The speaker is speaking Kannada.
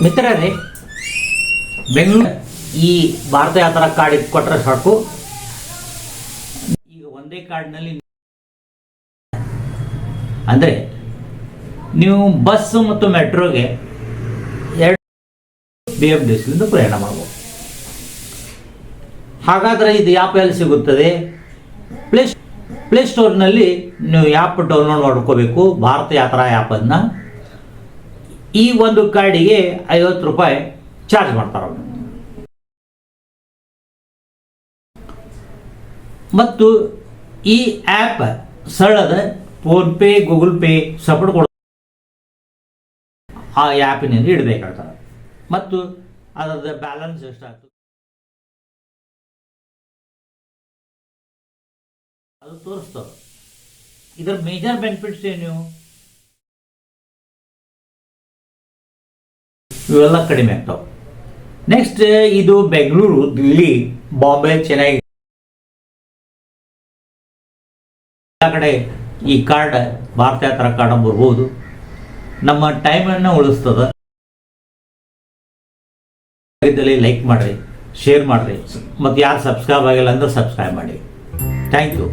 ಮಿತ್ರರೇ, ಬೆಂಗಳೂರು ಈ ಭಾರತ ಯಾತ್ರಾ ಕಾರ್ಡ್ ಕೊಟ್ಟರೆ ಸಾಕು. ಈಗ ಒಂದೇ ಕಾರ್ಡ್ನಲ್ಲಿ ಅಂದರೆ ನೀವು ಬಸ್ ಮತ್ತು ಮೆಟ್ರೋಗೆ 2 BMTC ಪ್ರಯಾಣ ಮಾಡಬಹುದು. ಹಾಗಾದರೆ ಇದು ಆ್ಯಪ್ ಎಲ್ಲಿ ಸಿಗುತ್ತದೆ? ಪ್ಲೇಸ್ಟೋರ್ನಲ್ಲಿ ನೀವು ಆ್ಯಪ್ ಡೌನ್ಲೋಡ್ ಮಾಡ್ಕೋಬೇಕು, ಭಾರತ ಯಾತ್ರಾ ಆ್ಯಪನ್ನು. ಈ ಒಂದು ಕಾರ್ಡಿಗೆ 50 ರೂಪಾಯಿ ಚಾರ್ಜ್ ಮಾಡ್ತಾರೆ. ಮತ್ತು ಈ ಆ್ಯಪ್ ಸರಳದ ಫೋನ್ಪೇ, ಗೂಗಲ್ ಪೇ ಸಪೋರ್ಟ್ ಕೊಡ ಆ ಆ್ಯಪಿನಿಂದ ಇಡಬೇಕಾಗ್ತದೆ. ಮತ್ತು ಅದರ ಬ್ಯಾಲೆನ್ಸ್ ಎಷ್ಟಾಗ್ತದೆ ಅದು ತೋರಿಸ್ತದೆ. ಇದರ ಮೇಜರ್ ಬೆನಿಫಿಟ್ಸ್ ಏನು? ಇವೆಲ್ಲ ಕಡಿಮೆ ಆಗ್ತಾವೆ. ನೆಕ್ಸ್ಟ್, ಇದು ಬೆಂಗಳೂರು, ದಿಲ್ಲಿ, ಬಾಂಬೆ, ಚೆನ್ನೈ ಎಲ್ಲ ಕಡೆ ಈ ಕಾರ್ಡ್, ಭಾರತ ಯಾತ್ರಾ ಕಾರ್ಡ್ ಬರ್ಬೋದು. ನಮ್ಮ ಟೈಮನ್ನು ಉಳಿಸ್ತದೆ. ಲೈಕ್ ಮಾಡಿರಿ, ಶೇರ್ ಮಾಡಿರಿ, ಮತ್ತು ಯಾರು ಸಬ್ಸ್ಕ್ರೈಬ್ ಆಗಿಲ್ಲ ಅಂದ್ರೆ ಸಬ್ಸ್ಕ್ರೈಬ್ ಮಾಡಿ. Thank you.